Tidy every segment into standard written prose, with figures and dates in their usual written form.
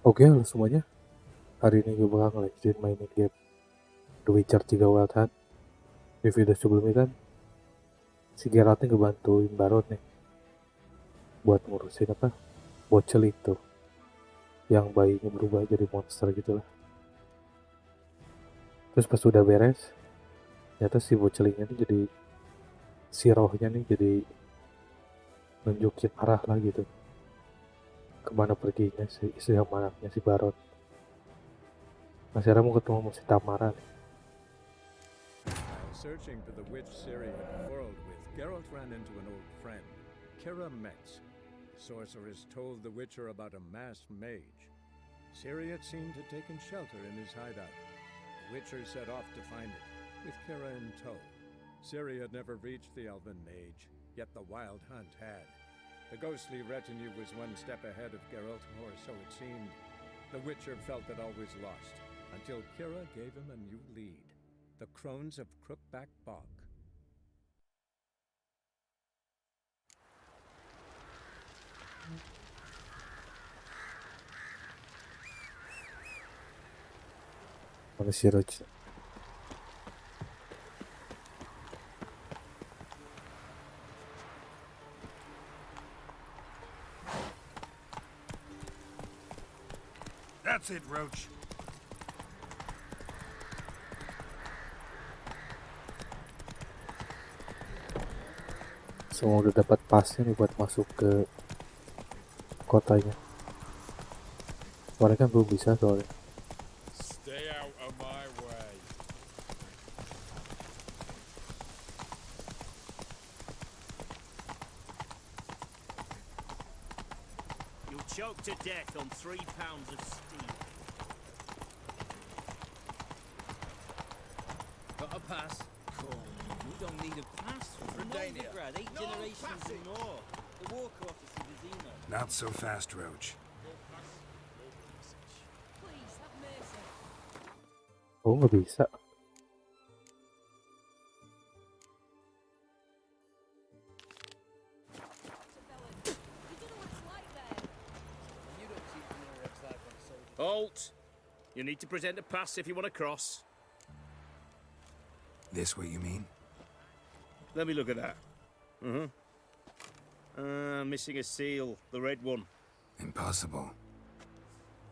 Oke, halo semuanya. Hari ini gue bakal ngelanjutin mainin game The Witcher 3 Wild Hunt. Di video sebelumnya kan si Geralt nih ngebantuin Baron nih buat ngurusin apa bocil itu yang bayinya berubah jadi monster gitu lah. Terus pas udah beres, ternyata si bocilnya nih jadi si rohnya nih jadi nunjukin arah lah gitu. Kemana perginya si istri sama anaknya si Baron. Nah sekarang mau ketemu sama si Tamara nih. Searching for the witch Ciri had quarreled with, Geralt ran into an old friend, Kira Metz. The sorceress told the Witcher about a masked mage. Ciri had seemed to taken shelter in his hideout. The Witcher set off to find it, with Kira in tow. Ciri had never reached the elven mage, yet the Wild Hunt had. The ghostly retinue was one step ahead of Geralt, or so it seemed. The Witcher felt that all was lost, until Kira gave him a new lead. The Crones of Crookback Bog. Mana si Roach. That's it, Roach. Semua udah dapat pasnya nih buat masuk ke kotanya. Kemarin kan belum bisa soalnya. Stay out of my way. You'll choke to death on 3 pounds of steel. Got a pass? Cool. We don't need a pass for Redania. Novigrad, 8 generations and more. The Walker office of Vizima. Not so fast, Roach. Please, have mercy. Oh nggak bisa. You don't know what it's like there. You don't seem to know what it's like on a soldier. Halt! You need to present a pass if you want to cross. This what you mean? Let me look at that. Missing a seal, the red one. Impossible.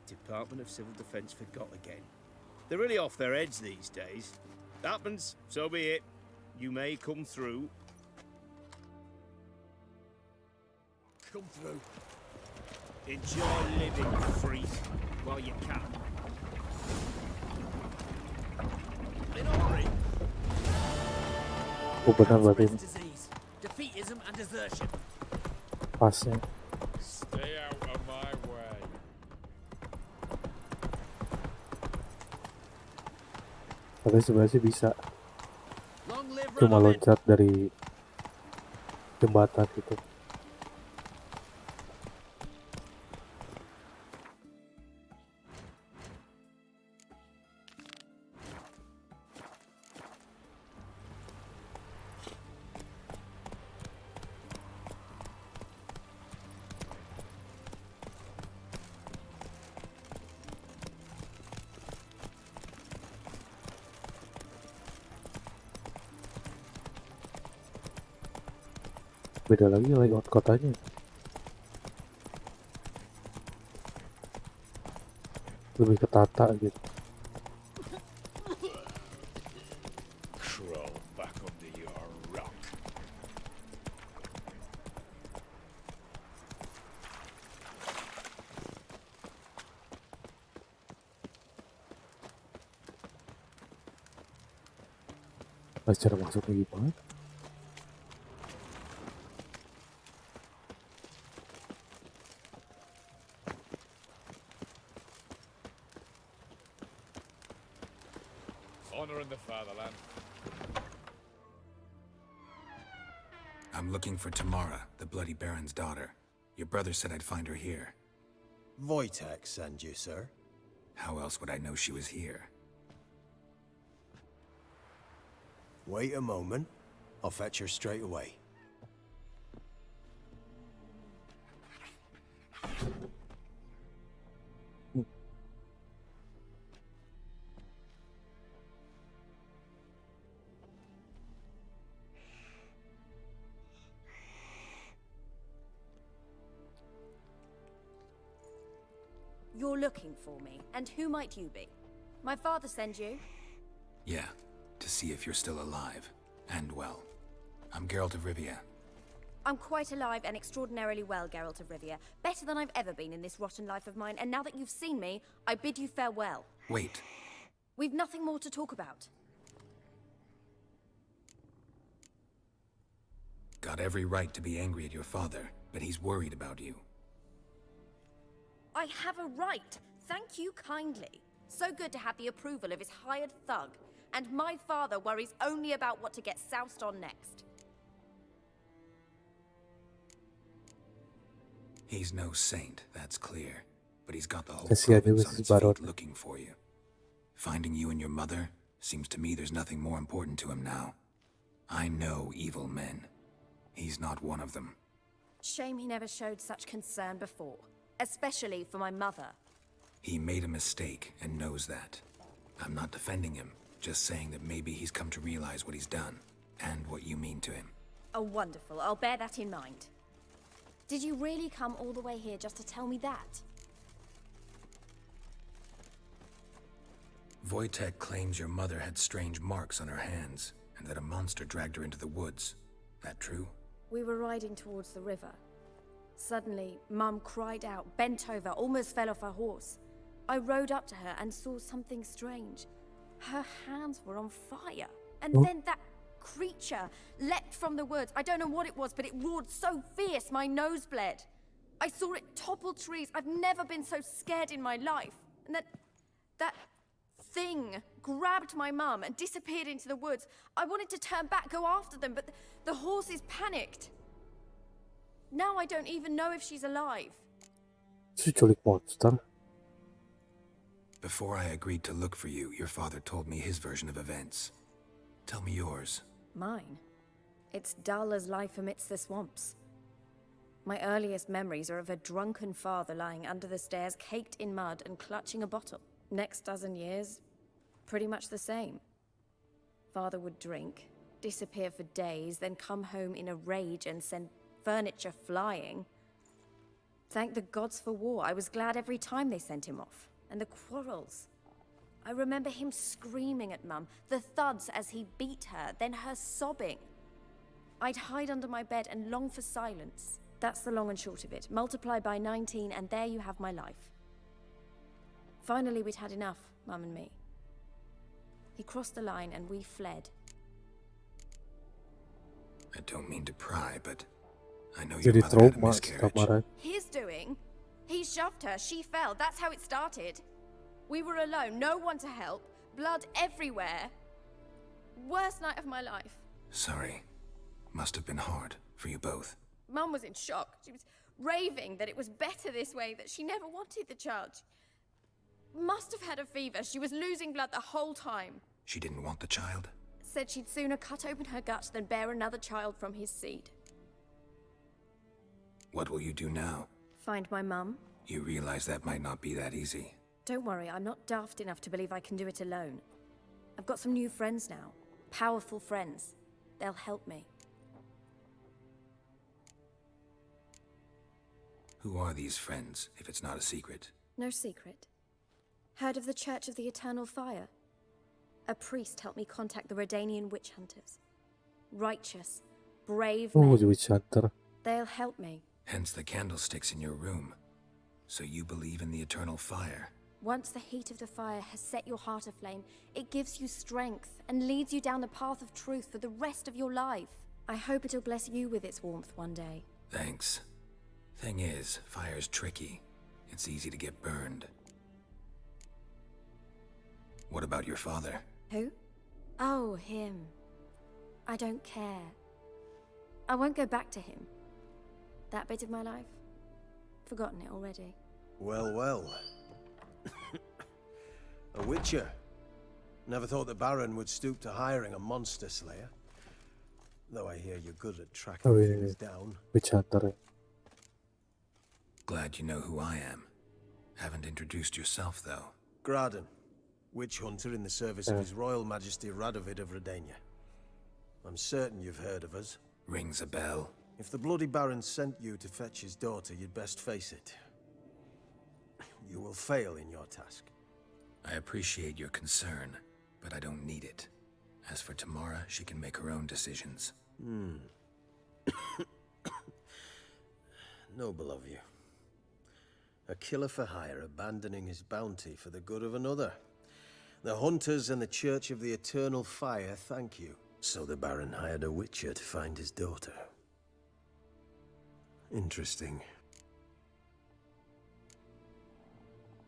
Department of Civil Defence forgot again. They're really off their heads these days. Happens, so be it. You may come through. Come through. Enjoy living, freak, while you can. In a hurry. Oh benar berarti ini Disease, defeatism and desertion. pasnya. Stay out of my way. Tapi sebenarnya sih bisa. Long live Cuma Ramelin. loncat dari jembatan gitu. Beda lagi layout kotanya. Lebih ketata gitu. Crawl back under your rock. Nah, cara masuknya gimana? Honor in the fatherland. I'm looking for Tamara, the Bloody Baron's daughter. Your brother said I'd find her here. Wojtek send you, sir. How else would I know she was here? Wait a moment. I'll fetch her straight away. You're looking for me, and who might you be? My father send you? Yeah, to see if you're still alive. And well. I'm Geralt of Rivia. I'm quite alive and extraordinarily well, Geralt of Rivia. Better than I've ever been in this rotten life of mine, and now that you've seen me, I bid you farewell. Wait. We've nothing more to talk about. Got every right to be angry at your father, but he's worried about you. I have a right. Thank you kindly. So good to have the approval of his hired thug. And my father worries only about what to get soused on next. He's no saint, that's clear. But he's got the whole Kasihan juga province on si its feet Baron. looking for you. Finding you and your mother, seems to me there's nothing more important to him now. I know evil men. He's not one of them. Shame he never showed such concern before. Especially for my mother. He made a mistake and knows that. I'm not defending him, just saying that maybe he's come to realize what he's done, and what you mean to him. Oh, wonderful. I'll bear that in mind. Did you really come all the way here just to tell me that? Wojtek claims your mother had strange marks on her hands, and that a monster dragged her into the woods. That true? We were riding towards the river. Suddenly, Mum cried out, bent over, almost fell off her horse. I rode up to her and saw something strange. Her hands were on fire. And then that creature leapt from the woods. I don't know what it was, but it roared so fierce my nose bled. I saw it topple trees. I've never been so scared in my life. And that thing grabbed my mum and disappeared into the woods. I wanted to turn back, go after them, but the horses panicked. Now I don't even know if she's alive. Si culik monster. Before I agreed to look for you, your father told me his version of events. Tell me yours. Mine? It's dull as life amidst the swamps. My earliest memories are of a drunken father lying under the stairs, caked in mud and clutching a bottle. Next dozen years, pretty much the same. Father would drink, disappear for days, then come home in a rage and send furniture flying. Thank the gods for war. I was glad every time they sent him off. And the quarrels. I remember him screaming at Mum, the thuds as he beat her, then her sobbing. I'd hide under my bed and long for silence. That's the long and short of it. Multiply by 19 and there you have my life. Finally, we'd had enough, Mum and me. He crossed the line and we fled. I don't mean to pry, but I know your Jadi mother had a trauma miscarriage. kemarin. His doing? He shoved her, she fell, that's how it started. We were alone, no one to help, blood everywhere. Worst night of my life. Sorry. Must have been hard for you both. Mum was in shock. She was raving that it was better this way, that she never wanted the child. Must have had a fever. She was losing blood the whole time. She didn't want the child? Said she'd sooner cut open her guts than bear another child from his seed. What will you do now? Find my mum? You realize that might not be that easy. Don't worry, I'm not daft enough to believe I can do it alone. I've got some new friends now. Powerful friends. They'll help me. Who are these friends, if it's not a secret? No secret. Heard of the Church of the Eternal Fire? A priest helped me contact the Redanian witch hunters. Righteous, brave Oh, men. the witch hunter. They'll help me. Hence the candlesticks in your room. So you believe in the eternal fire? Once the heat of the fire has set your heart aflame, it gives you strength and leads you down the path of truth for the rest of your life. I hope it'll bless you with its warmth one day. Thanks. Thing is, fire's tricky. It's easy to get burned. What about your father? Who? Oh, him. I don't care. I won't go back to him. That bit of my life? Forgotten it already. Well, well. A witcher. Never thought the Baron would stoop to hiring a monster slayer. Though I hear you're good at tracking Oh, yeah, things yeah. down. Witch hunter. Glad you know who I am. Haven't introduced yourself, though. Graden, witch hunter in the service of His Royal Majesty Radovid of Redania. I'm certain you've heard of us. Rings a bell. If the bloody Baron sent you to fetch his daughter, you'd best face it. you will fail in your task. I appreciate your concern, but I don't need it. As for Tamara, she can make her own decisions. Noble of you. A killer for hire abandoning his bounty for the good of another. The hunters and the Church of the Eternal Fire thank you. So the Baron hired a witcher to find his daughter. Interesting.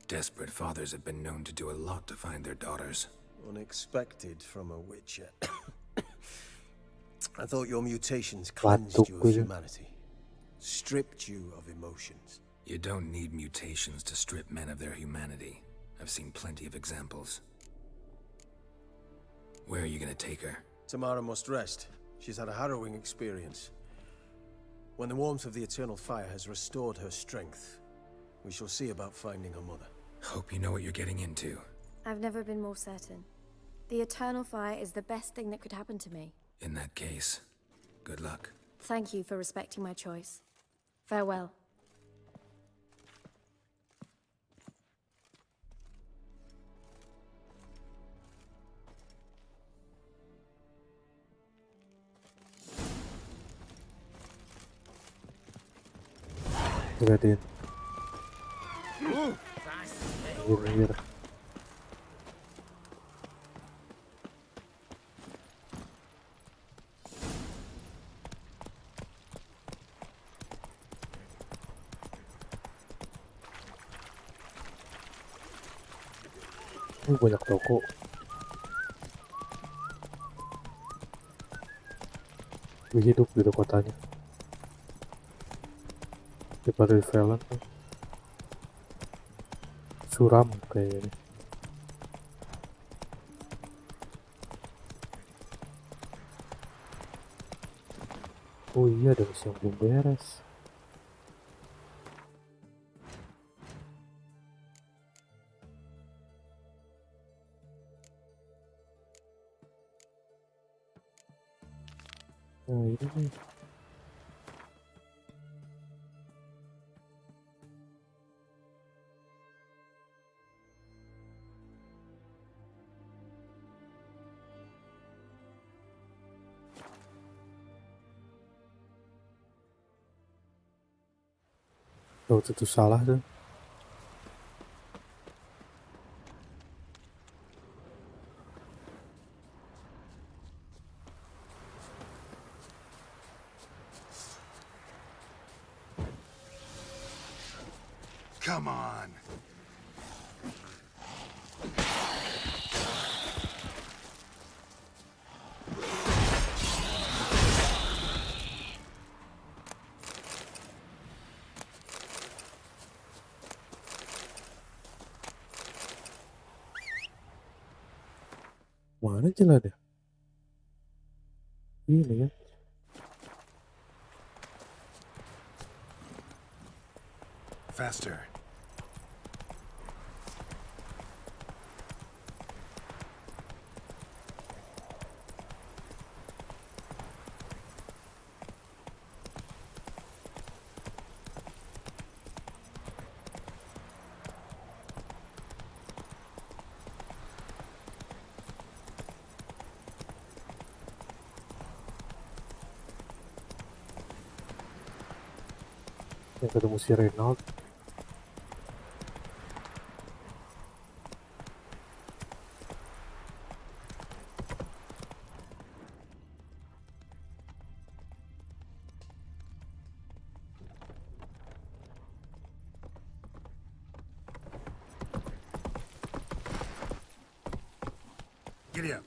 Desperate fathers have been known to do a lot to find their daughters. Unexpected from a witcher. I thought your mutations cleansed you of humanity. Stripped you of emotions. You don't need mutations to strip men of their humanity. I've seen plenty of examples. Where are you gonna take her? Tamara must rest. She's had a harrowing experience. When the warmth of the Eternal Fire has restored her strength, we shall see about finding her mother. Hope you know what you're getting into. I've never been more certain. The Eternal Fire is the best thing that could happen to me. In that case, good luck. Thank you for respecting my choice. Farewell. Liatin. Minggir. Banyak toko. Lebih hidup gitu kotanya daripada di Velen. Suram kayaknya. Oh iya, ada misi yang belum beres. Nah ini nih. Oh, itu salah tuh. Come on! Mana jalannya? Ini kan. Faster. Yang ketemu si Reynald. Giddy up.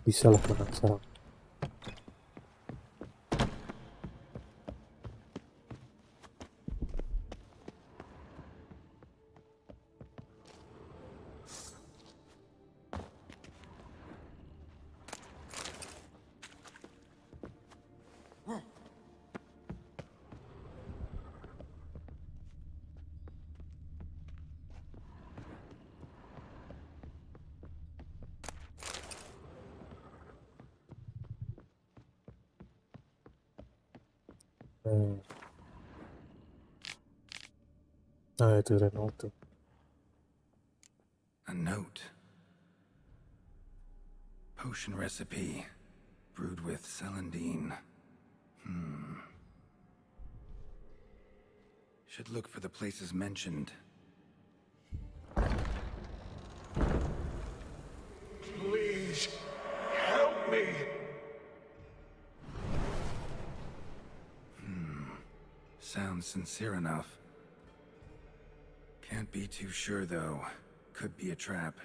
Bisa lah menang sekarang. Nah itu Renault tuh. A note. Potion recipe. Brewed with celandine. Should look for the places mentioned. Please, help me. Sounds sincere enough. Can't be too sure, though. Could be a trap.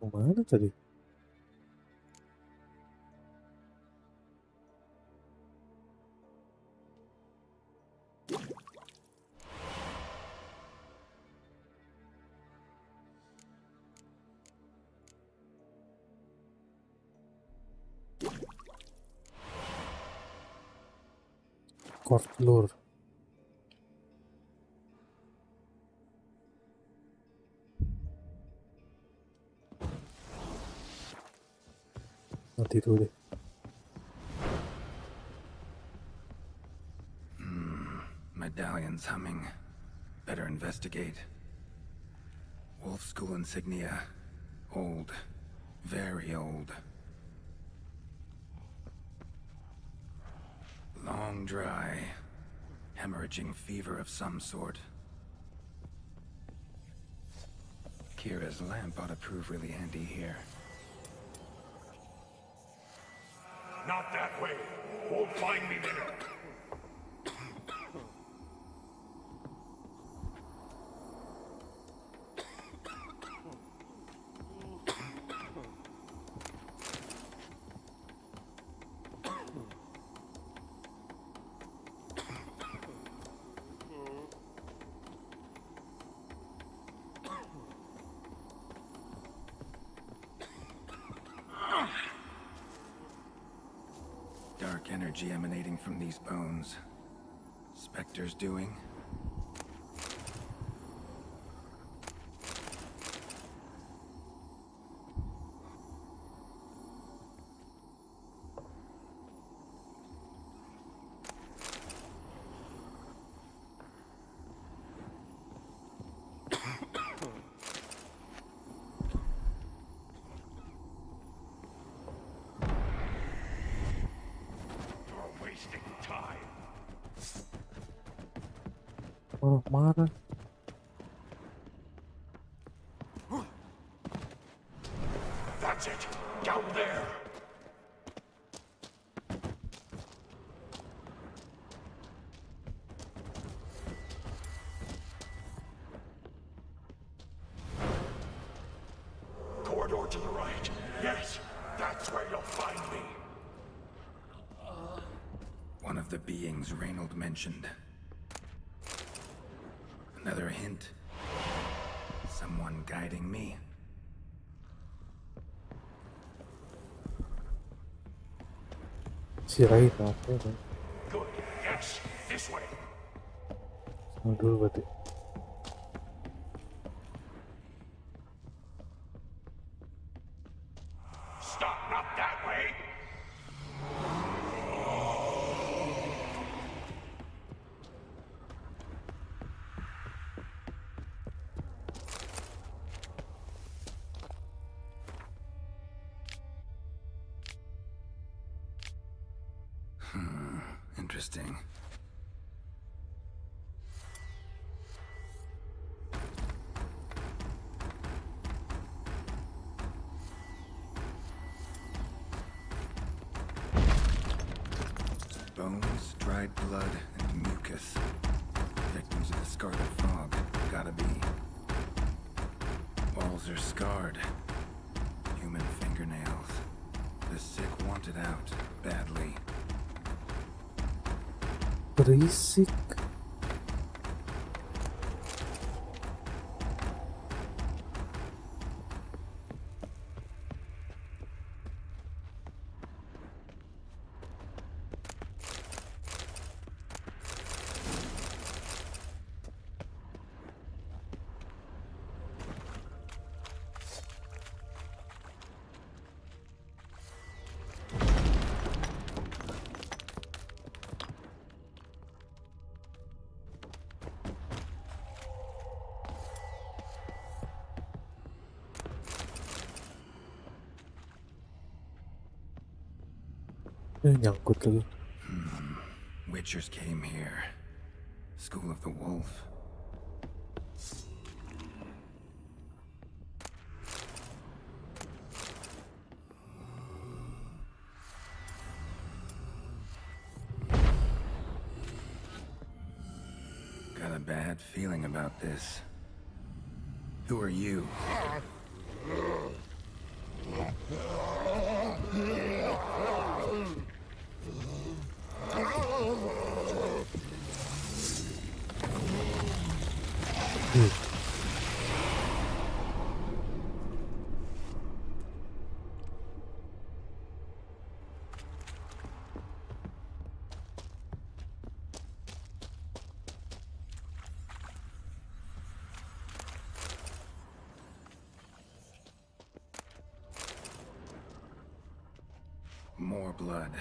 Kemana tadi? Kortlur. Nanti dulu deh. Medallion's humming. Better investigate. Wolf School insignia. Old. Very old. Long dry. Hemorrhaging fever of some sort. Kira's lamp ought to prove really handy here. Not that way. Won't find me there. Dark energy emanating from these bones. Spectre's doing. You're wasting time. Oh, mana? That's it. Down there. Corridor to the right. Yes, that's where you'll find me. One of the beings Reynold mentioned. Another hint. Someone guiding me. Si Rai apa kan? Good. Yes, this way. Sama dulu berarti. Stop, not that way. Interesting. Bones, dried blood, and mucus. Victims of the Scarlet Fog. Gotta be. Walls are scarred. Human fingernails. The sick want it out badly. Berisik. Nyangkut lagi. Witchers came here. School of the Wolf. Got a bad feeling about this. Who are you? More blood.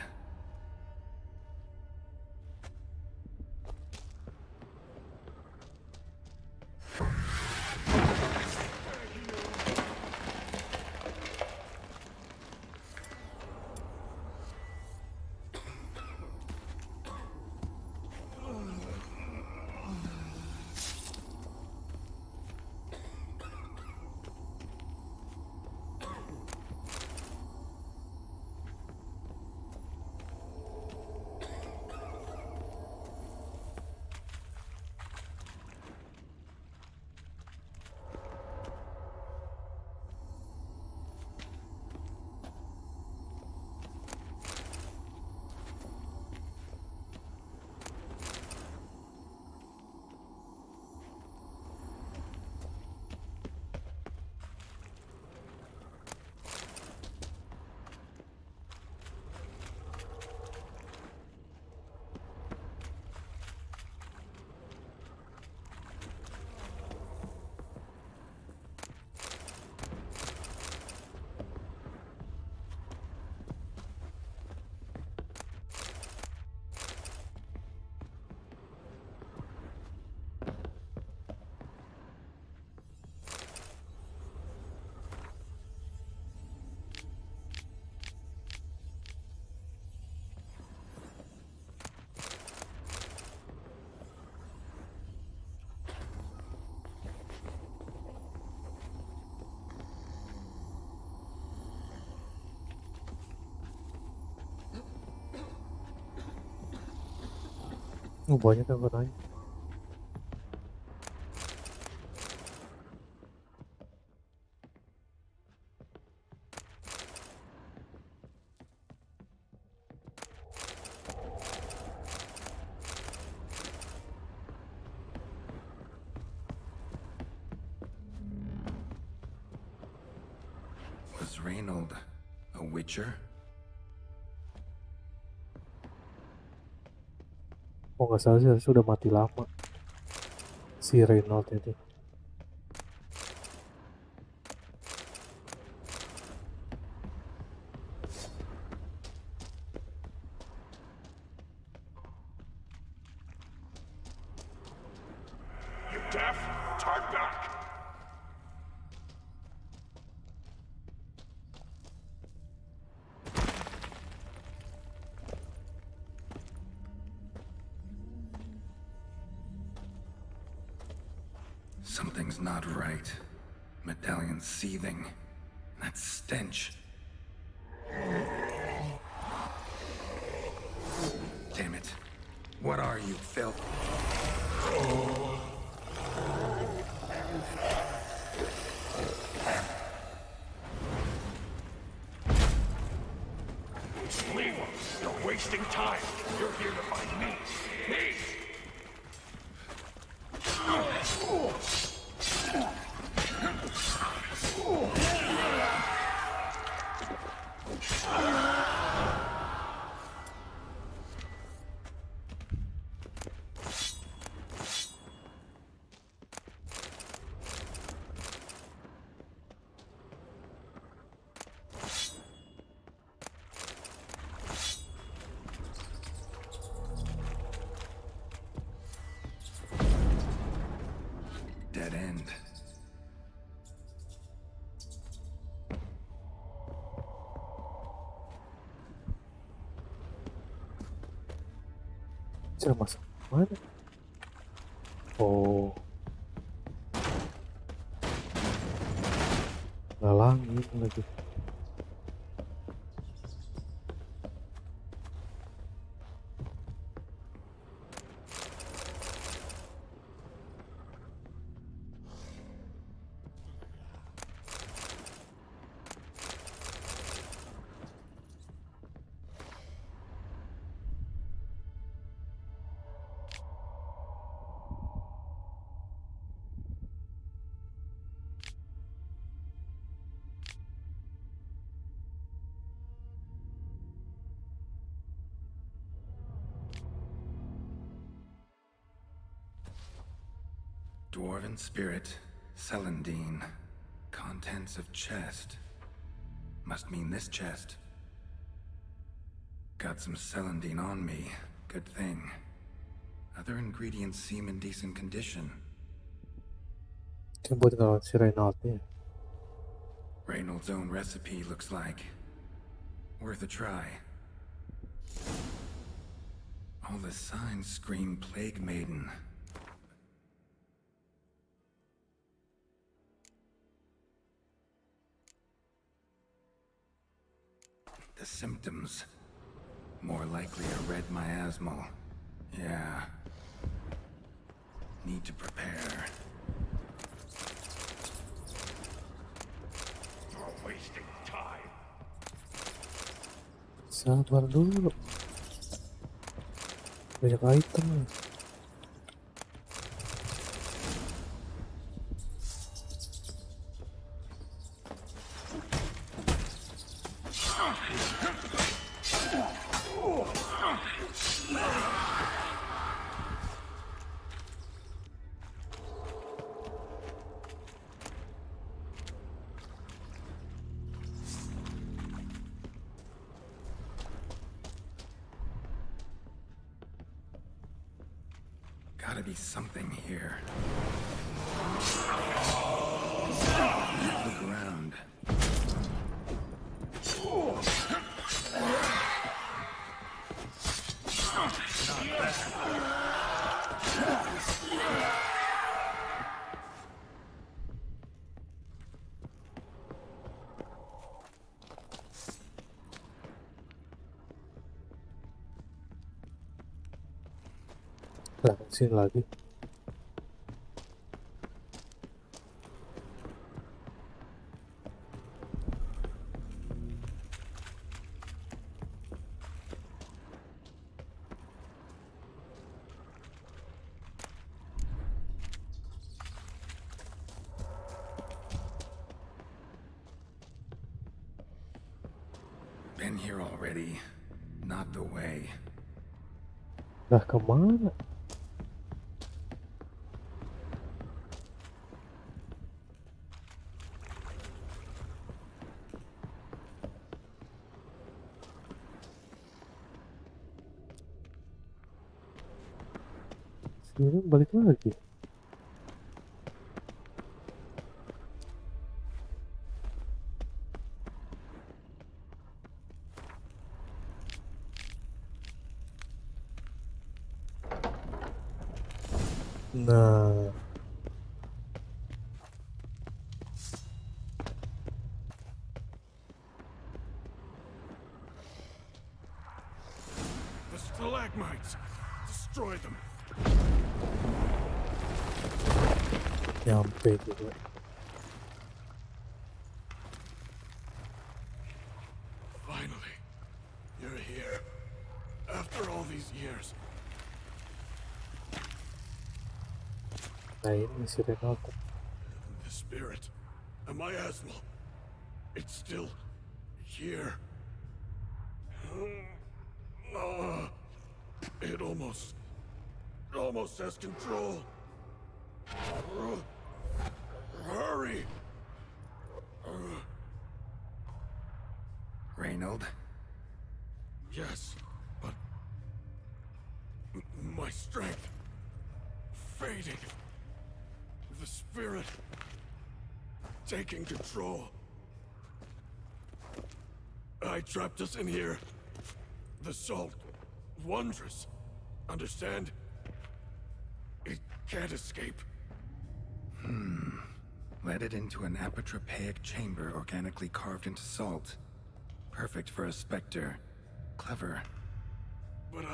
Banyak yang nanya. Was Reynold a witcher? Oh nggak salah sih sudah mati lama si Reynold itu. You deaf? Turn back! Something's not right. Medallion's seething. That stench. Damn it. What are you, filth? Leave them! You're wasting time! You're here to find me! Me! Dead end. Bisa masuk mana? Oh, ngalangin lagi. Dwarven spirit, Celandine. Contents of chest. Must mean this chest. Got some Celandine on me. Good thing. Other ingredients seem in decent condition. Ini buat ngelawan si Reynolds-nya. Reynolds' own recipe looks like. Worth a try. All the signs scream Plague Maiden. The symptoms. More likely a red miasmal. Yeah. Need to prepare. You're wasting time. Sabar dulu. Banyak item nih. Gotta be something here. Look around. Lah, sini lagi. Been here already. Not the way. Lah, kemana? Sini balik lagi. Nah, The stalagmites. Destroy them. nyampe juga. Finally, you're here. After all these years. Nah, ini si Reynolds. The spirit, a miasmal, it's still here. It almost has control. Hurry! Reynold? Yes, but my strength fading. The spirit taking control. I trapped us in here. The salt, wondrous. Understand? It can't escape. Let it into an apotropaic chamber organically carved into salt. Perfect for a specter. Clever. But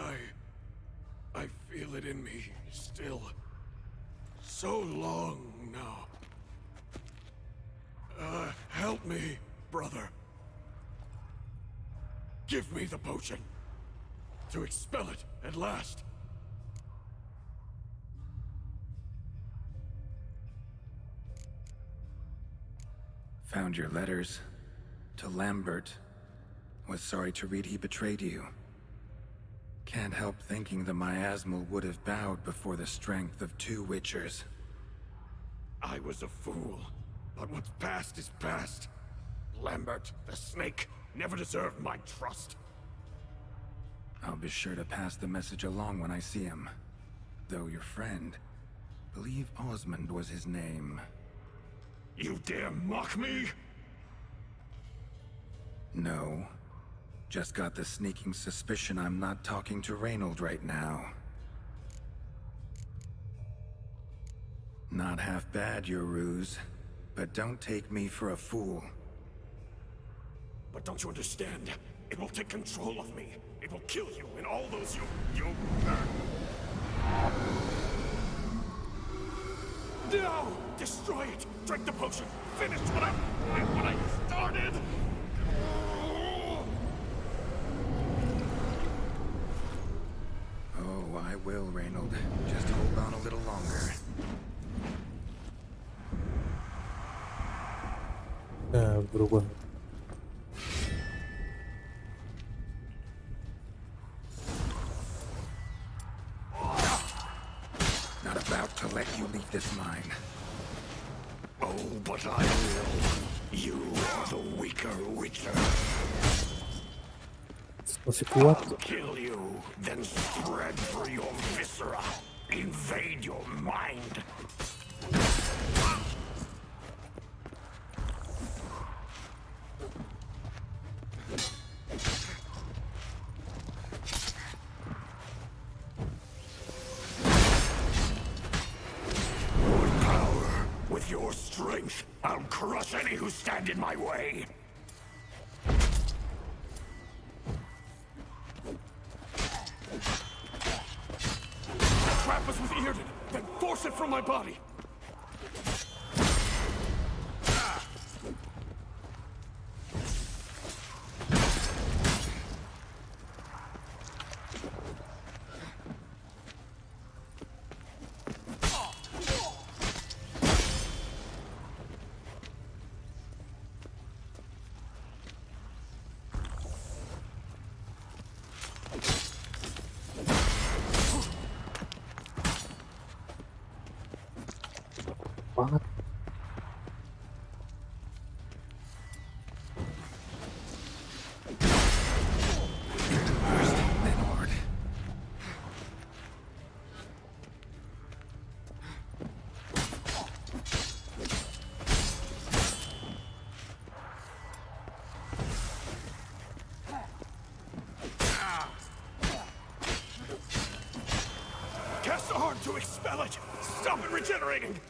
I feel it in me still. So long now. Help me, brother. Give me the potion. To expel it at last. Found your letters. To Lambert. Was sorry to read he betrayed you. Can't help thinking the miasmal would have bowed before the strength of 2 Witchers. I was a fool. But what's past is past. Lambert, the snake, never deserved my trust. I'll be sure to pass the message along when I see him. Though your friend, believe Osmond was his name. You dare mock me? No. Just got the sneaking suspicion I'm not talking to Reynold right now. Not half bad, your ruse. But don't take me for a fool. But don't you understand? It will take control of me. It will kill you and all those you... No! Destroy it! Drink the potion! Finish what I started! Oh, I will, Reynold. Just hold on a little longer. Nah, berubah. Not about to let you leave this mine. Oh, but I will. You are the weaker Witcher. Masih kuat. I'll kill you, then spread through your viscera. Invade your mind. With power, with your strength, I'll crush any who stand in my way. Trap us with Earden, then force it from my body. Banget. First, then hard. Cast a heart to expel it. Stop it regenerating.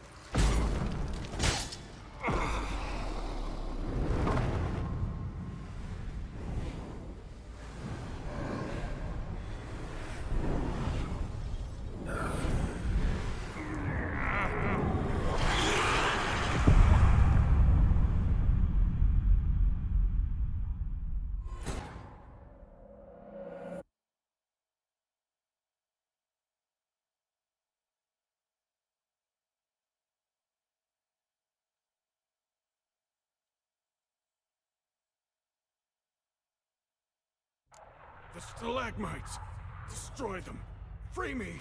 The stalagmites! Destroy them! Free me!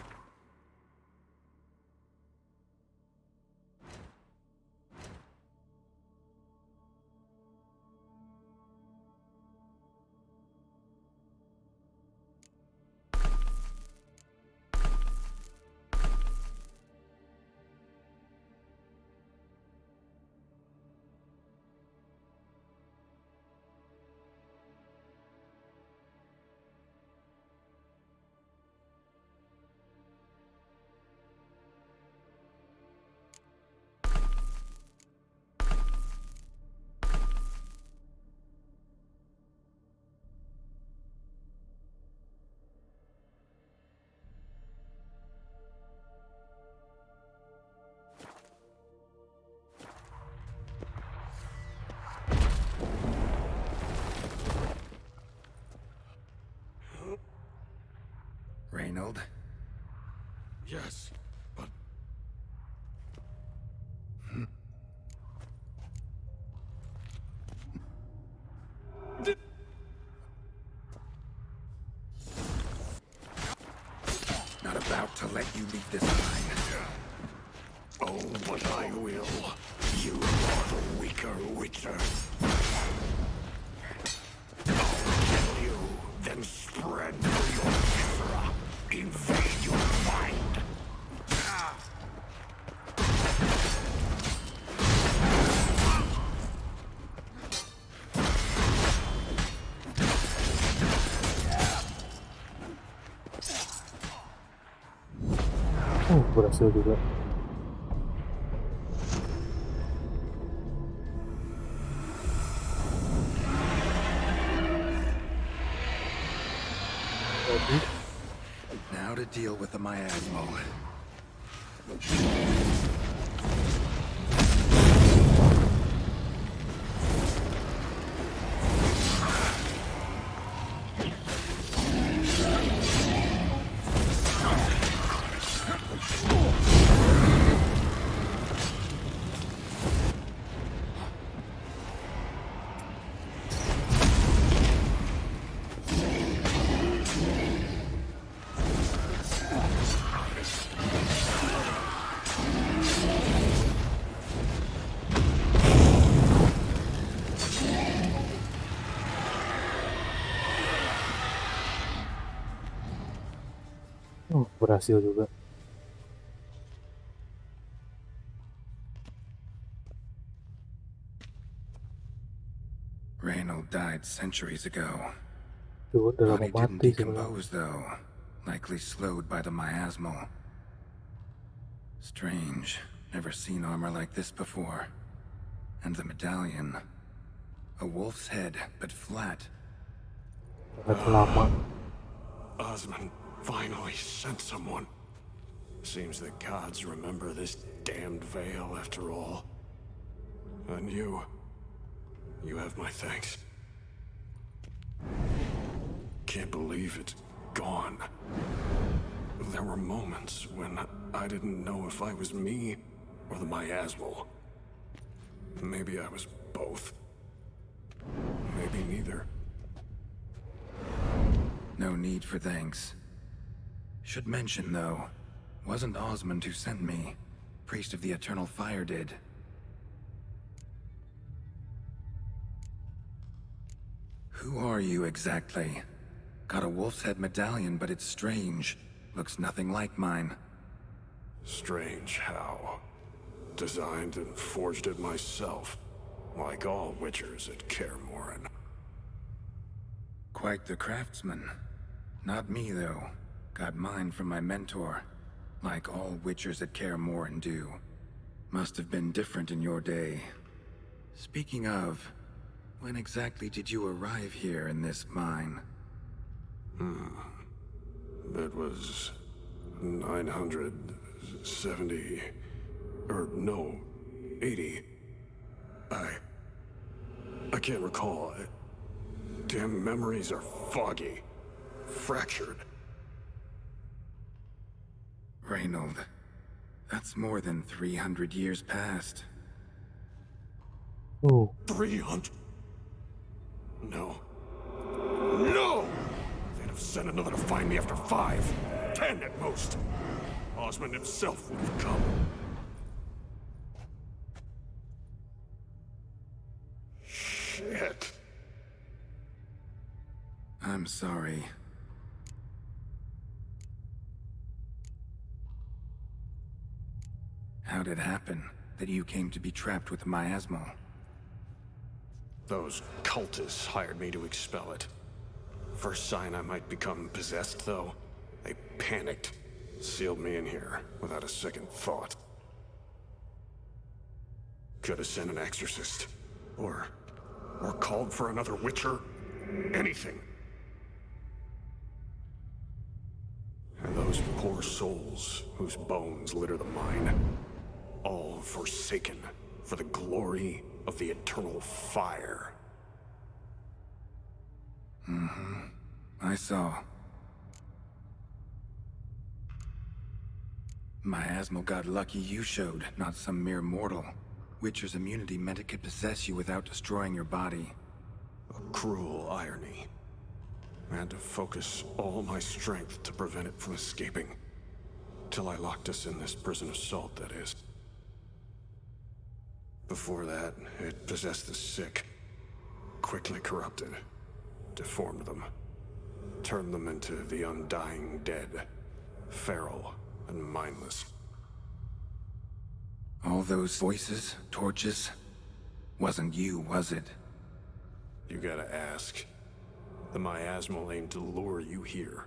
Reynold? Yes, but Not about to let you leave this mine. oh, but I will. You are the weaker Witcher. I'll kill you, then spread through your viscera. Invade your mind. Berhasil juga. Now to deal with the miasmal. Berhasil juga. Reynold died centuries ago. Itu udah lama Body didn't mati sebenarnya. decompose, though. Likely slowed by the miasmal. Strange. Never seen armor like this before. And the medallion. A wolf's head, but flat. Sangat lama. Osmond finally sent someone. Seems the gods remember this damned veil after all. And you have my thanks. Can't believe it's gone. There were moments when I didn't know if I was me or the miasmal. Maybe I was both. Maybe neither. No need for thanks. Should mention, though, wasn't Osmond who sent me. Priest of the Eternal Fire did. Who are you exactly? Got a wolf's head medallion, but it's strange. Looks nothing like mine. Strange how. Designed and forged it myself, like all witchers at Kaer Morhen. Quite the craftsman. Not me, though. Got mine from my mentor. Like all witchers at Kaer Morhen do. Must have been different in your day. Speaking of, when exactly did you arrive here in this mine? It was 970... or no, 80. I can't recall. Damn memories are foggy. Fractured. Reynold, that's more than 300 years past. 300? No. No! They'd have sent another to find me after 5, 10 at most. Osmond himself would have come. Shit. I'm sorry. How'd it happen that you came to be trapped with the miasmal? Those cultists hired me to expel it. First sign I might become possessed, though, they panicked. Sealed me in here without a second thought. Could have sent an exorcist. Or called for another witcher. Anything. And those poor souls whose bones litter the mine. All forsaken for the glory of the eternal fire. I saw. Miasmal got lucky you showed, not some mere mortal. Witcher's immunity meant it could possess you without destroying your body. A cruel irony. I had to focus all my strength to prevent it from escaping. Till I locked us in this prison of salt, that is. Before that, it possessed the sick. Quickly corrupted. Deformed them. Turned them into the undying dead. Feral and mindless. All those voices, torches, wasn't you, was it? You gotta ask. The miasmal aimed to lure you here.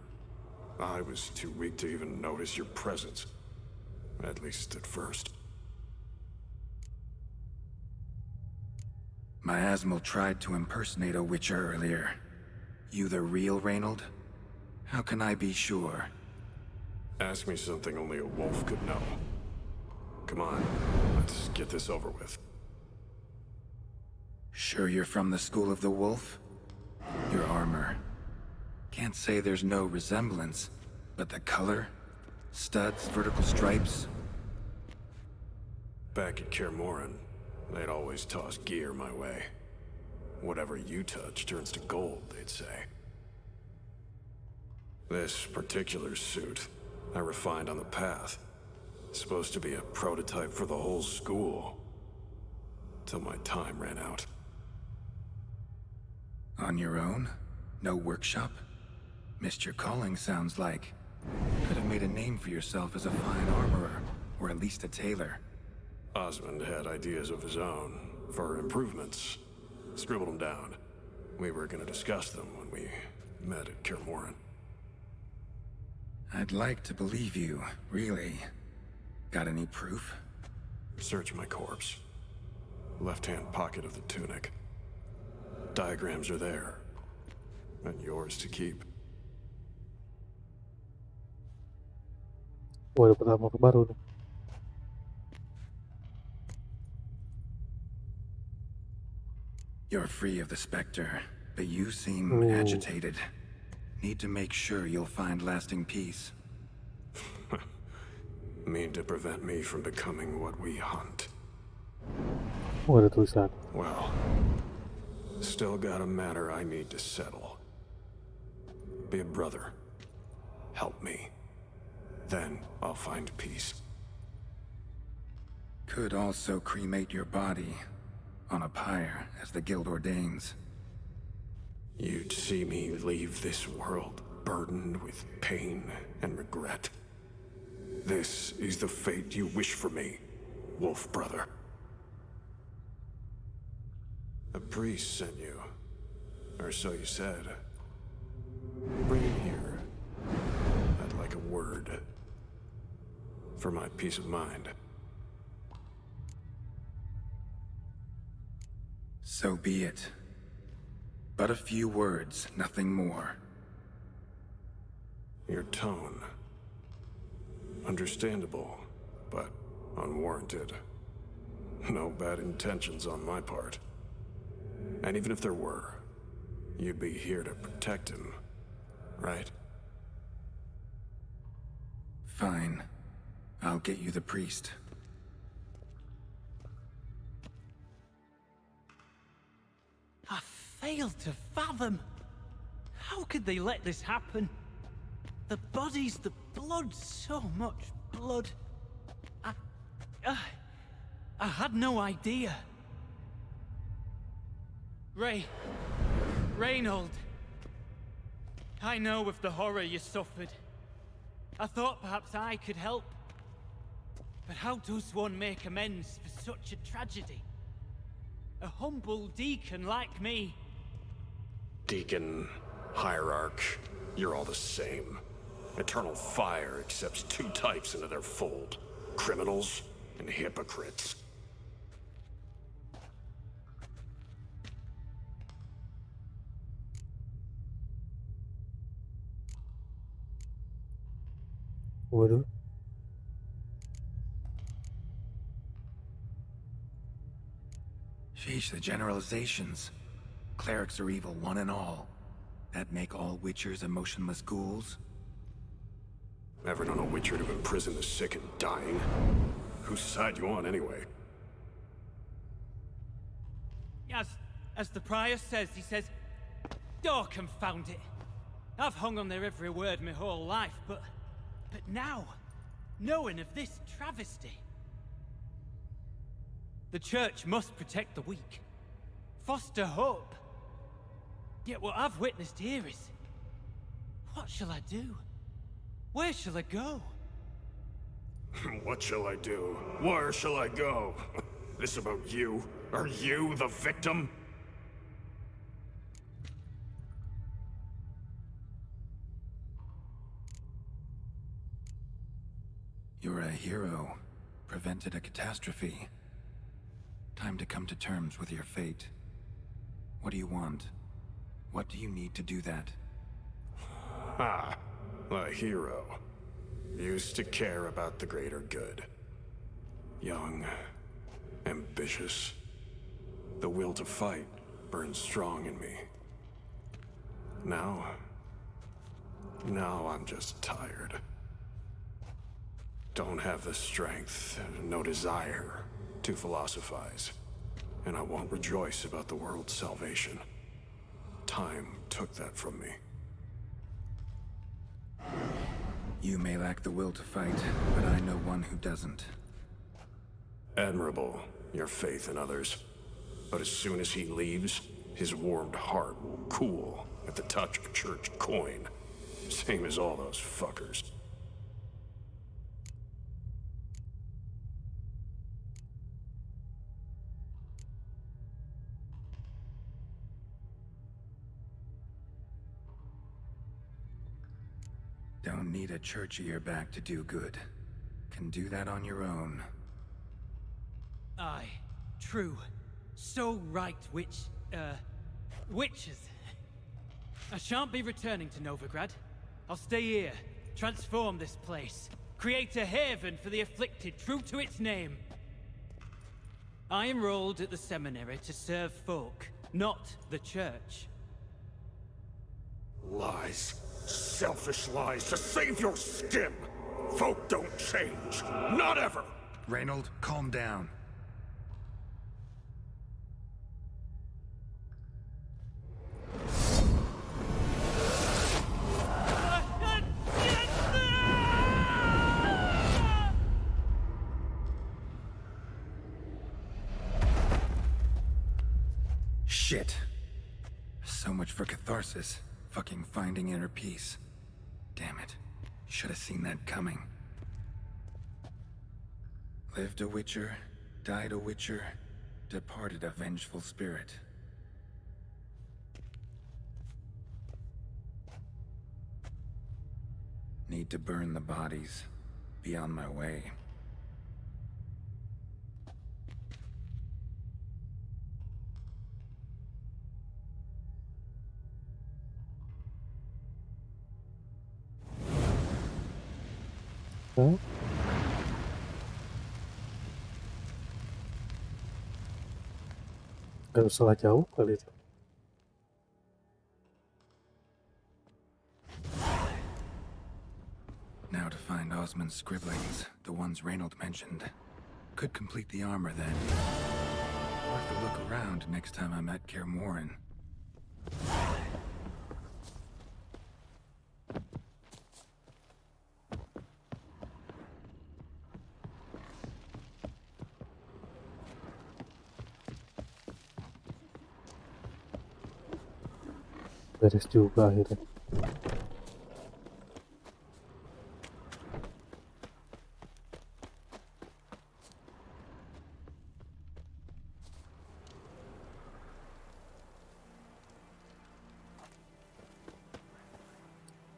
I was too weak to even notice your presence. At least at first. Miasmal tried to impersonate a Witcher earlier. You the real Reynold? How can I be sure? Ask me something only a wolf could know. Come on, let's get this over with. Sure you're from the School of the Wolf? Your armor. Can't say there's no resemblance, but the color? Studs, vertical stripes? Back at Kaer they'd always toss gear my way. Whatever you touch turns to gold, they'd say. This particular suit, I refined on the path. Supposed to be a prototype for the whole school. Till my time ran out. On your own? No workshop? Missed your calling, sounds like. Could have made a name for yourself as a fine armorer, or at least a tailor. Osmond had ideas of his own, for improvements. Scribbled them down. We were gonna discuss them when we met at Kaer. I'd like to believe you, really. Got any proof? Search my corpse. Left-hand pocket of the tunic. Diagrams are there. And yours to keep. Wah, dapat armor baru nih. You're free of the Spectre, but you seem agitated. Need to make sure you'll find lasting peace. Mean to prevent me from becoming what we hunt. Oh, ada tulisan. Well, still got a matter I need to settle. Be a brother. Help me. Then I'll find peace. Could also cremate your body on a pyre, as the guild ordains. You'd see me leave this world burdened with pain and regret. This is the fate you wish for me, wolf brother. A priest sent you, or so you said. Bring him here. I'd like a word. For my peace of mind. So be it. But a few words, nothing more. Your tone. Understandable, but unwarranted. No bad intentions on my part. And even if there were, you'd be here to protect him, right? Fine. I'll get you the priest. I fail to fathom. How could they let this happen? The bodies, the blood, so much blood. I had no idea. Reynold. I know of the horror you suffered. I thought perhaps I could help. But how does one make amends for such a tragedy? A humble deacon like me. Deacon, hierarch, you're all the same. Eternal Fire accepts two types into their fold. Criminals and hypocrites. Waduh. Sheesh, the generalizations. Clerics are evil, one and all. That make all witchers emotionless ghouls? Ever known a witcher to imprison the sick and dying? Whose side you on, anyway? As the prior says, he says, "Oh, confound it. I've hung on their every word my whole life, but now, knowing of this travesty, the church must protect the weak, foster hope. Yet what I've witnessed here is, what shall I do? Where shall I go?" What shall I do? Where shall I go? This about you? Are you the victim? You're a hero. Prevented a catastrophe. Time to come to terms with your fate. What do you want? What do you need to do that? Ha! A hero. Used to care about the greater good. Young. Ambitious. The will to fight burns strong in me. Now I'm just tired. Don't have the strength, no desire to philosophize. And I won't rejoice about the world's salvation. Time took that from me. You may lack the will to fight, but I know one who doesn't. Admirable, your faith in others. But as soon as he leaves, his warmed heart will cool at the touch of church coin. Same as all those fuckers. Don't need a church at your back to do good. Can do that on your own. Aye, true. So right, witches. I shan't be returning to Novigrad. I'll stay here, transform this place, create a haven for the afflicted, true to its name. I enrolled at the seminary to serve folk, not the church. Lies. Selfish lies to save your skin. Folk don't change. Not ever. Reynold, calm down. Shit. So much for catharsis. Fucking finding inner peace. Damn it. Should have seen that coming. Lived a witcher, died a witcher, departed a vengeful spirit. Need to burn the bodies. Be on my way. Hah? Gak usah jauh kali itu. Now to find Osmond's scribblings, the ones Reynold mentioned. Could complete the armor then. Worth a look around next time I'm at Kaer Morhen. Beres juga akhirnya.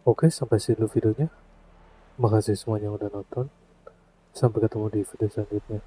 Oke, sampai sini dulu videonya. Makasih semuanya yang udah nonton. Sampai ketemu di video selanjutnya.